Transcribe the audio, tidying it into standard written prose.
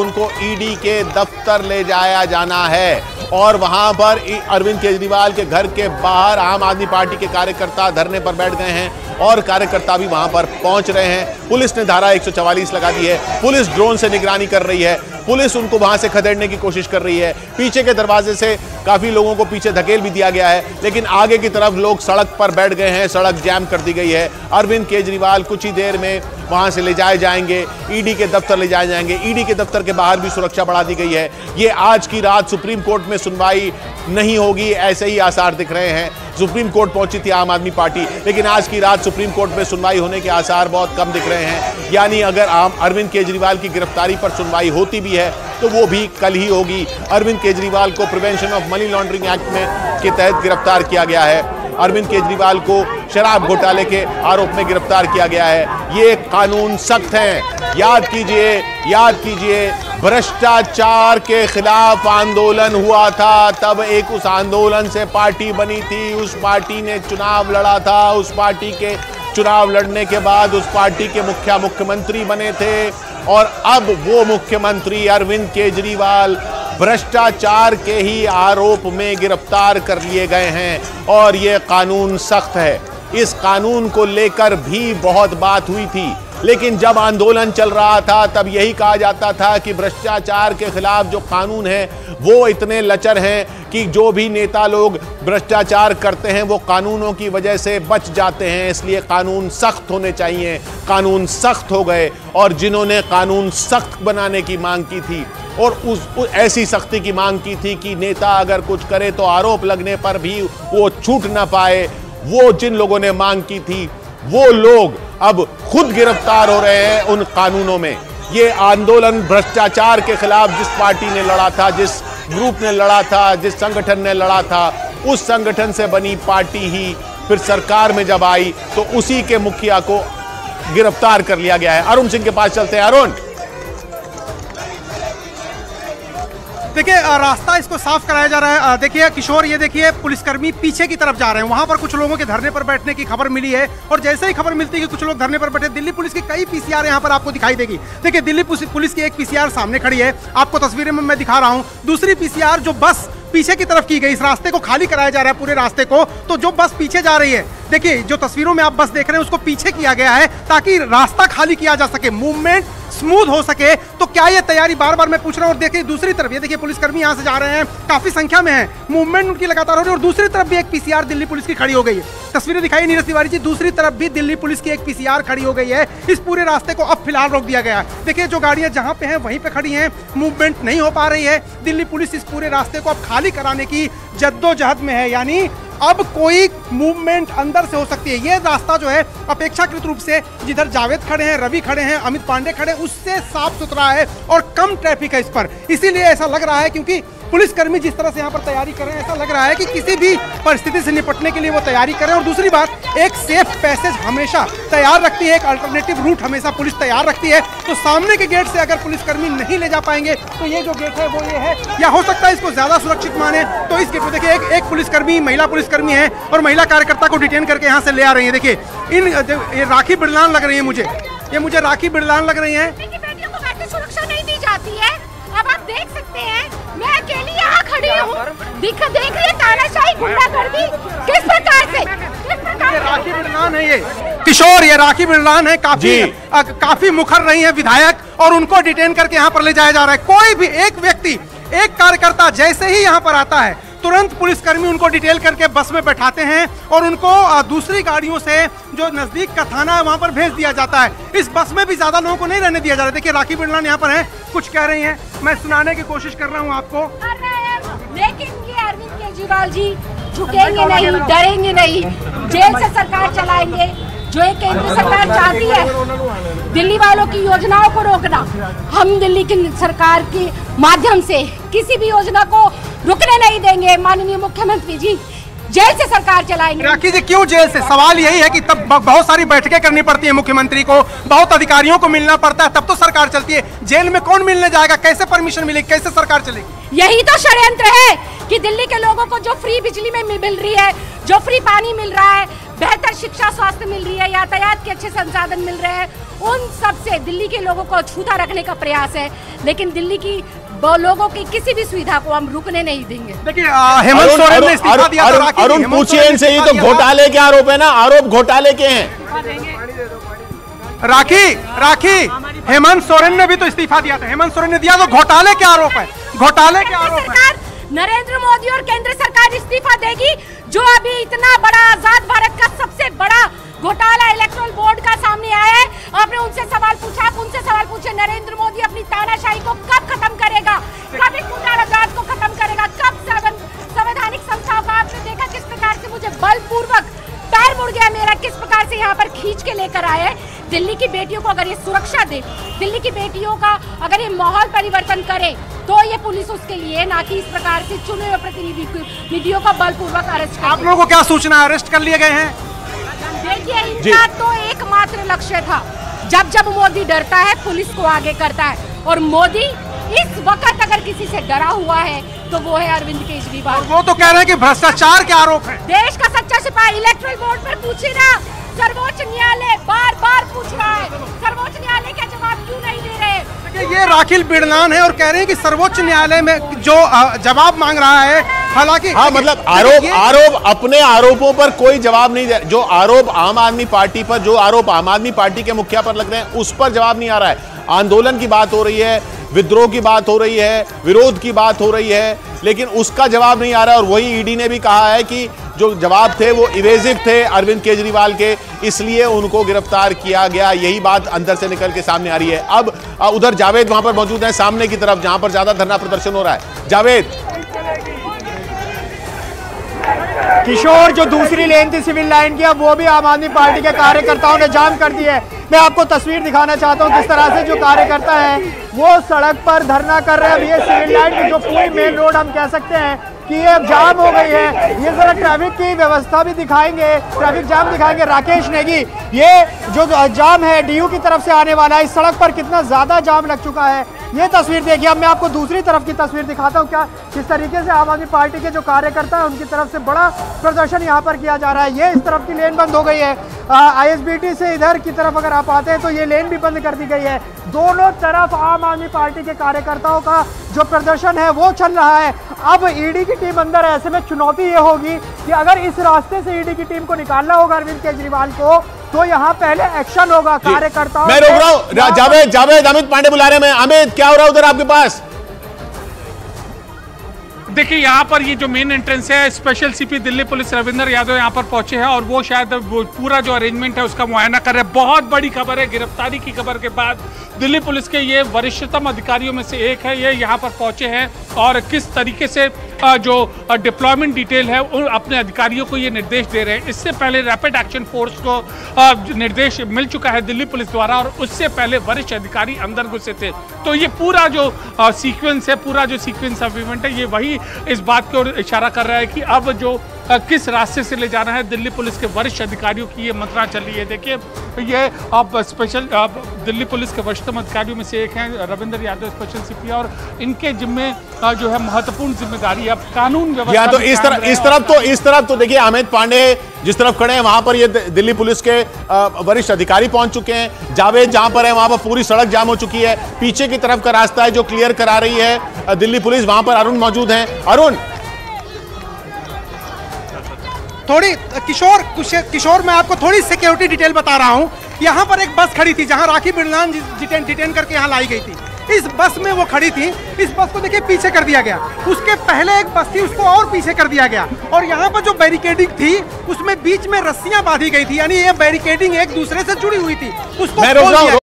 उनको ईडी के दफ्तर ले जाया जाना है और वहां पर अरविंद केजरीवाल के घर के बाहर आम आदमी पार्टी के कार्यकर्ता धरने पर बैठ गए हैं और कार्यकर्ता भी वहां पर पहुंच रहे हैं। पुलिस ने धारा 144 लगा दी है, पुलिस ड्रोन से निगरानी कर रही है, पुलिस उनको वहां से खदेड़ने की कोशिश कर रही है। पीछे के दरवाजे से काफी लोगों को पीछे धकेल भी दिया गया है, लेकिन आगे की तरफ लोग सड़क पर बैठ गए हैं, सड़क जाम कर दी गई है। अरविंद केजरीवाल कुछ ही देर में वहां से ले जाए जाएंगे, ईडी के दफ्तर ले जाए जाएंगे। ईडी के दफ्तर के बाहर भी सुरक्षा बढ़ा दी गई है। ये आज की रात सुप्रीम कोर्ट में सुनवाई नहीं होगी, ऐसे ही आसार दिख रहे हैं। सुप्रीम कोर्ट पहुंची थी आम आदमी पार्टी, लेकिन आज की रात सुप्रीम कोर्ट में सुनवाई होने के आसार बहुत कम दिख रहे हैं। यानी अगर अरविंद केजरीवाल की गिरफ्तारी पर सुनवाई होती भी है तो वो भी कल ही होगी। अरविंद केजरीवाल को prevention of money laundering act के तहत गिरफ्तार किया गया है। अरविंद केजरीवाल को शराब घोटाले के आरोप में गिरफ्तार किया गया है। ये कानून सख्त हैं, याद कीजिए भ्रष्टाचार के खिलाफ आंदोलन हुआ था, तब एक उस आंदोलन से पार्टी बनी थी, उस पार्टी ने चुनाव लड़ा था, उस पार्टी के चुनाव लड़ने के बाद उस पार्टी के मुख्यमंत्री बने थे और अब वो मुख्यमंत्री अरविंद केजरीवाल भ्रष्टाचार के ही आरोप में गिरफ्तार कर लिए गए हैं और ये कानून सख्त है। इस कानून को लेकर भी बहुत बात हुई थी, लेकिन जब आंदोलन चल रहा था तब यही कहा जाता था कि भ्रष्टाचार के खिलाफ जो कानून है वो इतने लचर हैं कि जो भी नेता लोग भ्रष्टाचार करते हैं वो कानूनों की वजह से बच जाते हैं, इसलिए कानून सख्त होने चाहिए। कानून सख्त हो गए और जिन्होंने कानून सख्त बनाने की मांग की थी और ऐसी सख्ती की मांग की थी कि नेता अगर कुछ करे तो आरोप लगने पर भी वो छूट ना पाए, वो जिन लोगों ने मांग की थी वो लोग अब खुद गिरफ्तार हो रहे हैं उन कानूनों में। ये आंदोलन भ्रष्टाचार के खिलाफ जिस पार्टी ने लड़ा था, जिस ग्रुप ने लड़ा था, जिस संगठन ने लड़ा था, उस संगठन से बनी पार्टी ही फिर सरकार में जब आई तो उसी के मुखिया को गिरफ्तार कर लिया गया है। अरुण सिंह के पास चलते हैं। अरुण, देखिए रास्ता इसको साफ कराया जा रहा है। देखिए किशोर, ये देखिए पुलिसकर्मी पीछे की तरफ जा रहे हैं, वहां पर कुछ लोगों के धरने पर बैठने की खबर मिली है और जैसे ही खबर मिलती है कि कुछ लोग धरने पर बैठे, दिल्ली पुलिस की कई पीसीआर यहां पर आपको दिखाई देगी। देखिए दिल्ली पुलिस की एक पीसीआर सामने खड़ी है, आपको तस्वीरें में मैं दिखा रहा हूं। दूसरी पीसीआर जो बस पीछे की तरफ की गई, इस रास्ते को खाली कराया जा रहा है पूरे रास्ते को, तो जो बस पीछे जा रही है, देखिए जो तस्वीरों में आप बस देख रहे हैं उसको पीछे किया गया है ताकि रास्ता खाली किया जा सके, मूवमेंट स्मूथ हो सके। तो क्या ये तैयारी बार बार मैं पूछ रहा हूं। और देखिए दूसरी तरफ, ये देखिए पुलिसकर्मी यहां से जा रहे हैं, काफी संख्या में है, मूवमेंट उनकी लगातार हो रही है। और दूसरी तरफ भी एक पीसीआर दिल्ली पुलिस की खड़ी हो गई है, तस्वीरें दिखाई नीरज तिवारी जी, दूसरी तरफ भी दिल्ली पुलिस की एक पीसीआर खड़ी हो गई है। इस पूरे रास्ते को अब फिलहाल रोक दिया गया है। देखिए जो गाड़ियां जहां पे हैं वहीं पे खड़ी हैं, मूवमेंट नहीं हो पा रही है। दिल्ली पुलिस इस पूरे रास्ते को अब खाली कराने की जद्दोजहद में है, यानी अब कोई मूवमेंट अंदर से हो सकती है। ये रास्ता जो है अपेक्षाकृत रूप से जिधर जावेद खड़े हैं, रवि खड़े हैं, अमित पांडे खड़े हैं, उससे साफ सुथरा है और कम ट्रैफिक है इस पर। इसीलिए ऐसा लग रहा है, क्योंकि पुलिसकर्मी जिस तरह से यहाँ पर तैयारी कर रहे हैं, ऐसा लग रहा है कि किसी भी परिस्थिति से निपटने के लिए वो तैयारी करें। और दूसरी बात, एक सेफ पैसेज हमेशा तैयार रखती है, एक अल्टरनेटिव रूट हमेशा पुलिस तैयार रखती है। तो सामने के गेट से अगर पुलिसकर्मी नहीं ले जा पाएंगे तो ये जो गेट है वो ये है, या हो सकता है इसको ज्यादा सुरक्षित माने तो इस गेट पर देखिए एक पुलिसकर्मी, महिला पुलिसकर्मी है और महिला कार्यकर्ता को डिटेन करके यहाँ से ले आ रही है। देखिए ये राखी बिरलान लग रही है मुझे राखी बिरलान लग रही है। बेटियों को वैसे सुरक्षा नहीं दी जाती है। अब आप देख सकते हैं, मैं अकेली यहाँ खड़ी हूँ, देख रही है तानाशाही, गुंडागर्दी किस प्रकार से राखी बिरलान है ये किशोर, ये राखी बिरलान है, काफी मुखर रही है विधायक और उनको डिटेन करके यहाँ पर ले जाया जा रहा है। कोई भी एक व्यक्ति, एक कार्यकर्ता जैसे ही यहाँ पर आता है तुरंत पुलिसकर्मी उनको डिटेल करके बस में बैठाते हैं और उनको दूसरी गाड़ियों से जो नजदीक का थाना है वहां पर भेज दिया जाता है। इस बस में भी ज्यादा लोगों को नहीं रहने दिया जा रहा है। देखिए राखी बिरलान यहाँ पर है, कुछ कह रही हैं, मैं सुनाने की कोशिश कर रहा हूँ आपको। लेकिन ये अरविंद केजरीवाल जी झुकेंगे नहीं, डरेंगे नहीं, जेल से सरकार चलाएंगे। जो एक केंद्र सरकार चाहती है दिल्ली वालों की योजनाओं को रोकना, हम दिल्ली की सरकार के माध्यम से किसी भी योजना को रुकने नहीं देंगे। माननीय मुख्यमंत्री जी जेल से सरकार चलाएंगे। राखी जी क्यों जेल से? सवाल यही है कि तब बहुत सारी बैठकें करनी पड़ती है मुख्यमंत्री को, बहुत अधिकारियों को मिलना पड़ता है, तब तो सरकार चलती है। जेल में कौन मिलने जाएगा? कैसे परमिशन मिलेगी? कैसे सरकार चलेगी? यही तो षड्यंत्र है कि दिल्ली के लोगों को जो फ्री बिजली में मिल रही है, जो फ्री पानी मिल रहा है, बेहतर शिक्षा स्वास्थ्य मिल रही है, यातायात के अच्छे संसाधन मिल रहे हैं, उन सब से दिल्ली के लोगों को छूता रखने का प्रयास है। लेकिन दिल्ली की लोगों की किसी भी सुविधा को हम रुकने नहीं देंगे। देखिए हेमंत सोरेन ने इस्तीफा दिया था। अरुण पूछिए इनसे, ये तो घोटाले के आरोप है ना, आरोप घोटाले के हैं। राखी हेमंत सोरेन ने भी तो इस्तीफा दिया था। हेमंत सोरेन ने दिया तो घोटाले के आरोप है, घोटाले के आरोप है। नरेंद्र मोदी और केंद्र सरकार इस्तीफा देगी जो अभी इतना बड़ा आजाद भारत का सबसे बड़ा घोटाला इलेक्टोरल बोर्ड का सामने आया है। आपने उनसे सवाल पूछा, आप उनसे सवाल पूछे, नरेंद्र मोदी अपनी तानाशाही को कब खत्म करेगा, कब इस गुंडाराज को खत्म करेगा, कब संवैधानिक संस्थाओं का आपने देखा किस प्रकार से मुझे बलपूर्वक पैर मुड़ गया मेरा, किस प्रकार से यहाँ पर खींच के लेकर आए हैं। दिल्ली की बेटियों को अगर ये सुरक्षा दे, दिल्ली की बेटियों का अगर ये माहौल परिवर्तन करे तो ये पुलिस उसके लिए, ना कि इस प्रकार से चुने हुए प्रतिनिधियों का बलपूर्वक अरेस्ट कर। आप लोगों को क्या सूचना, अरेस्ट कर लिए गए हैं? देखिए इनका तो एकमात्र लक्ष्य था, जब मोदी डरता है पुलिस को आगे करता है, और मोदी इस वक्त अगर किसी से डरा हुआ है तो वो है अरविंद केजरीवाल। वो तो कह रहे हैं कि भ्रष्टाचार के आरोप है। देश का सच्चा सिपाही इलेक्टोरल बोर्ड पर पूछिए ना, सर्वोच्च न्यायालय बार बार पूछ रहा है, सर्वोच्च न्यायालय का जवाब क्यों नहीं दे रहे? ये राखिल बिड़लान है और कह रहे हैं कि सर्वोच्च न्यायालय में जो जवाब मांग रहा है, हालांकि हाँ मतलब आरोप अपने आरोपों पर कोई जवाब नहीं दे, जो आरोप आम आदमी पार्टी पर, जो आरोप आम आदमी पार्टी के मुखिया पर लग रहे हैं उस पर जवाब नहीं आ रहा है। आंदोलन की बात हो रही है, विद्रोह की बात हो रही है, विरोध की बात हो रही है, लेकिन उसका जवाब नहीं आ रहा है। और वही ईडी ने भी कहा है कि जो जवाब थे वो इवेजिव थे अरविंद केजरीवाल के, इसलिए उनको गिरफ्तार किया गया। यही बात अंदर से निकल के सामने आ रही है। अब उधर जावेद वहां पर मौजूद है सामने की तरफ, जहां पर ज्यादा धरना प्रदर्शन हो रहा है। जावेद, किशोर, जो दूसरी लेन थी सिविल लाइन की, अब वो भी आम आदमी पार्टी के कार्यकर्ताओं ने जाम कर दी है। मैं आपको तस्वीर दिखाना चाहता हूँ किस तरह से जो कार्यकर्ता है वो सड़क पर धरना कर रहे हैं। अब ये सिविल लाइन की जो पूरी मेन रोड हम कह सकते हैं कि ये अब जाम हो गई है। ये जरा ट्रैफिक की व्यवस्था भी दिखाएंगे, ट्रैफिक जाम दिखाएंगे राकेश नेगी। ये जो जाम है डीयू की तरफ से आने वाला है, इस सड़क पर कितना ज्यादा जाम लग चुका है ये तस्वीर देखिए। अब मैं आपको दूसरी तरफ की तस्वीर दिखाता हूँ, क्या किस तरीके से आम आदमी पार्टी के जो कार्यकर्ता है उनकी तरफ से बड़ा प्रदर्शन यहाँ पर किया जा रहा है। ये इस तरफ की लेन बंद हो गई है, ISBT से इधर की तरफ अगर आप आते हैं तो ये लेन भी बंद कर दी गई है। दोनों तरफ आम आदमी पार्टी के कार्यकर्ताओं का जो प्रदर्शन है वो चल रहा है। अब ईडी की टीम अंदर है, ऐसे में चुनौती ये होगी कि अगर इस रास्ते से ईडी की टीम को निकालना होगा अरविंद केजरीवाल को, तो यहाँ पहले एक्शन होगा कार्यकर्ताओं। मैं रोक रहा हूँ, जावेद अमित पांडे बुला रहे हैं। अमित, क्या हो रहा है उधर आपके पास? देखिए यहाँ पर ये जो मेन एंट्रेंस है, special CP Delhi police Ravinder Yadav यहाँ पर पहुंचे हैं और वो शायद वो पूरा जो अरेंजमेंट है उसका मुआयना कर रहे हैं। बहुत बड़ी खबर है, गिरफ्तारी की खबर के बाद दिल्ली पुलिस के ये वरिष्ठतम अधिकारियों में से एक है, ये यहाँ पर पहुंचे हैं और किस तरीके से जो डिप्लॉयमेंट डिटेल है उन अपने अधिकारियों को ये निर्देश दे रहे हैं। इससे पहले रैपिड एक्शन फोर्स को निर्देश मिल चुका है दिल्ली पुलिस द्वारा और उससे पहले वरिष्ठ अधिकारी अंदर घुसे थे। तो ये पूरा जो सीक्वेंस है, पूरा जो सीक्वेंस ऑफ इवेंट है, ये वही इस बात की ओर इशारा कर रहा है कि अब जो किस रास्ते से ले जाना है दिल्ली पुलिस के वरिष्ठ अधिकारियों की ये मंत्रणा चल रही है। देखिए ये अब स्पेशल दिल्ली पुलिस के वरिष्ठतम अधिकारियों में से एक हैं रविंदर यादव, स्पेशल सीपी, और इनके जिम्मे जो है महत्वपूर्ण जिम्मेदारी अब कानून व्यवस्था। तो इस तरफ तो देखिए अमित पांडे जिस तरफ खड़े हैं वहां पर ये दिल्ली पुलिस के वरिष्ठ अधिकारी पहुंच चुके हैं। जावेद जहां पर है वहां पर पूरी सड़क जाम हो चुकी है। पीछे की तरफ का रास्ता है जो क्लियर करा रही है दिल्ली पुलिस, वहां पर अरुण मौजूद हैं। अरुण, थोड़ी किशोर मैं आपको थोड़ी सिक्योरिटी डिटेल बता रहा हूं। यहां पर एक बस खड़ी थी जहां राखी बिड़लान डिटेन करके यहां लाई गई थी। इस बस में वो खड़ी थी, इस बस को देखिए पीछे कर दिया गया। उसके पहले एक बस थी, उसको और पीछे कर दिया गया और यहाँ पर जो बैरिकेडिंग थी उसमें बीच में रस्सियां बांधी गई थी, यानी ये बैरिकेडिंग एक दूसरे से जुड़ी हुई थी, उसको मैं रोक